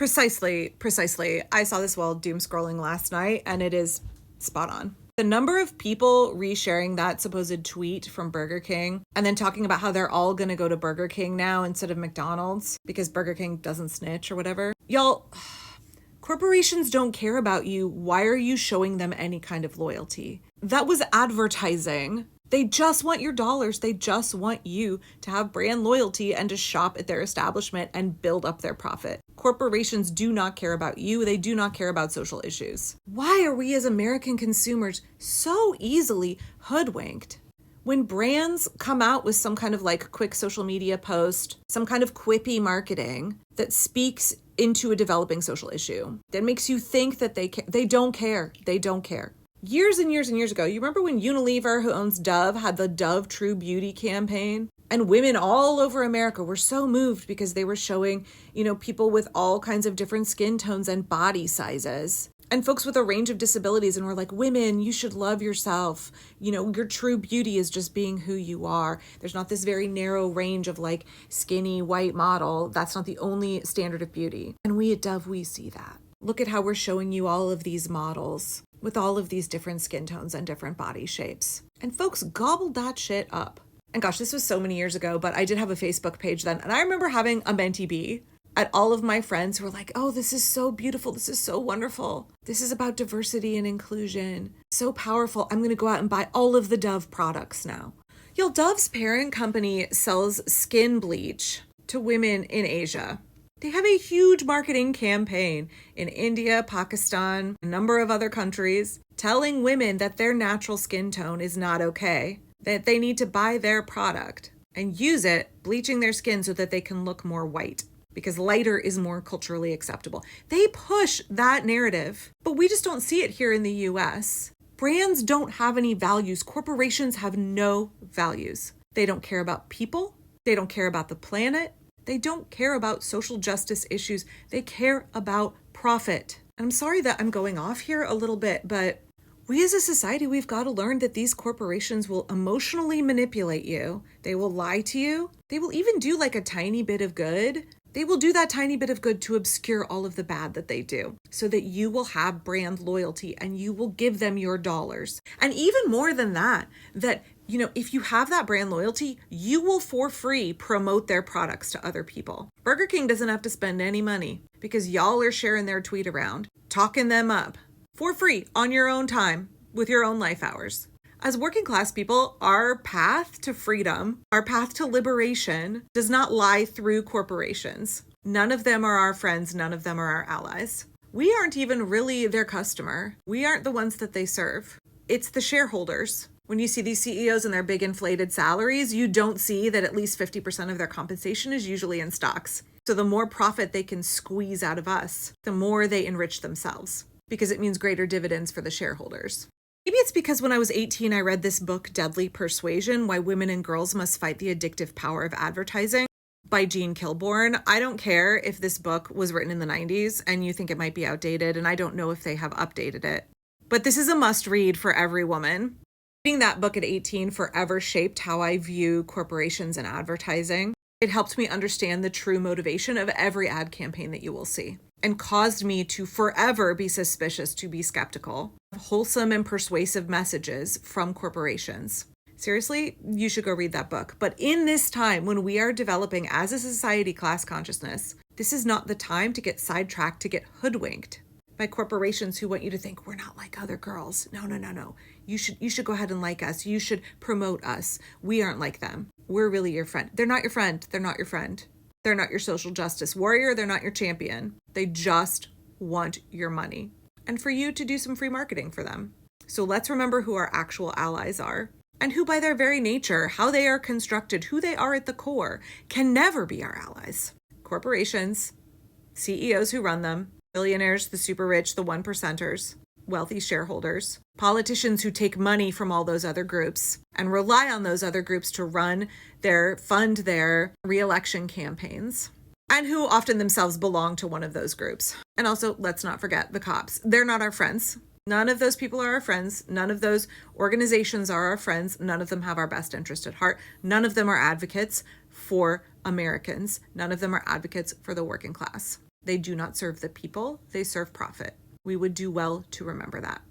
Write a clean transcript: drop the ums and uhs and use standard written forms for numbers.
Precisely. I saw this while doom scrolling last night, and it is spot on. The number of people resharing that supposed tweet from Burger King and then talking about how they're all going to go to Burger King now instead of McDonald's because Burger King doesn't snitch or whatever. Y'all, corporations don't care about you. Why are you showing them any kind of loyalty? That was advertising. They just want your dollars. They just want you to have brand loyalty and to shop at their establishment and build up their profit. Corporations do not care about you. They do not care about social issues. Why are we as American consumers so easily hoodwinked? When brands come out with some kind of like quick social media post, some kind of quippy marketing that speaks into a developing social issue, that makes you think that they don't care. They don't care. Years and years and years ago, you remember when Unilever, who owns Dove, had the Dove True Beauty campaign? And women all over America were so moved because they were showing, people with all kinds of different skin tones and body sizes. And folks with a range of disabilities, and were like, women, you should love yourself. Your true beauty is just being who you are. There's not this very narrow range of like skinny white model. That's not the only standard of beauty. And we at Dove, we see that. Look at how we're showing you all of these models with all of these different skin tones and different body shapes. And folks gobbled that shit up. And gosh, this was so many years ago, but I did have a Facebook page then. And I remember having a mentee bee at all of my friends who were like, oh, this is so beautiful. This is so wonderful. This is about diversity and inclusion. So powerful. I'm going to go out and buy all of the Dove products now. Y'all, Dove's parent company sells skin bleach to women in Asia. They have a huge marketing campaign in India, Pakistan, a number of other countries, telling women that their natural skin tone is not okay, that they need to buy their product and use it, bleaching their skin so that they can look more white, because lighter is more culturally acceptable. They push that narrative, but we just don't see it here in the US. Brands don't have any values. Corporations have no values. They don't care about people. They don't care about the planet. They don't care about social justice issues. They care about profit. And I'm sorry that I'm going off here a little bit, but we as a society, we've got to learn that these corporations will emotionally manipulate you. They will lie to you. They will even do like a tiny bit of good. They will do that tiny bit of good to obscure all of the bad that they do so that you will have brand loyalty and you will give them your dollars. And even more than that, if you have that brand loyalty, you will for free promote their products to other people. Burger King doesn't have to spend any money because y'all are sharing their tweet around, talking them up for free on your own time with your own life hours. As working class people, our path to freedom, our path to liberation does not lie through corporations. None of them are our friends. None of them are our allies. We aren't even really their customer. We aren't the ones that they serve. It's the shareholders. When you see these CEOs and their big inflated salaries, you don't see that at least 50% of their compensation is usually in stocks. So the more profit they can squeeze out of us, the more they enrich themselves, because it means greater dividends for the shareholders. Maybe it's because when I was 18, I read this book, Deadly Persuasion, Why Women and Girls Must Fight the Addictive Power of Advertising by Jean Kilbourne. I don't care if this book was written in the 90s and you think it might be outdated, and I don't know if they have updated it. But this is a must read for every woman. Reading that book at 18 forever shaped how I view corporations and advertising. It helped me understand the true motivation of every ad campaign that you will see, and caused me to forever be suspicious, to be skeptical of wholesome and persuasive messages from corporations. Seriously, you should go read that book. But in this time, when we are developing as a society class consciousness, this is not the time to get sidetracked, to get hoodwinked by corporations who want you to think we're not like other girls. No. You should go ahead and like us. You should promote us. We aren't like them. We're really your friend. They're not your friend. They're not your friend. They're not your social justice warrior. They're not your champion. They just want your money and for you to do some free marketing for them. So let's remember who our actual allies are, and who by their very nature, how they are constructed, who they are at the core, can never be our allies. Corporations, CEOs who run them, billionaires, the super rich, the 1%ers, wealthy shareholders, politicians who take money from all those other groups and rely on those other groups to fund their re-election campaigns, and who often themselves belong to one of those groups. And also, let's not forget the cops. They're not our friends. None of those people are our friends. None of those organizations are our friends. None of them have our best interest at heart. None of them are advocates for Americans. None of them are advocates for the working class. They do not serve the people, they serve profit. We would do well to remember that.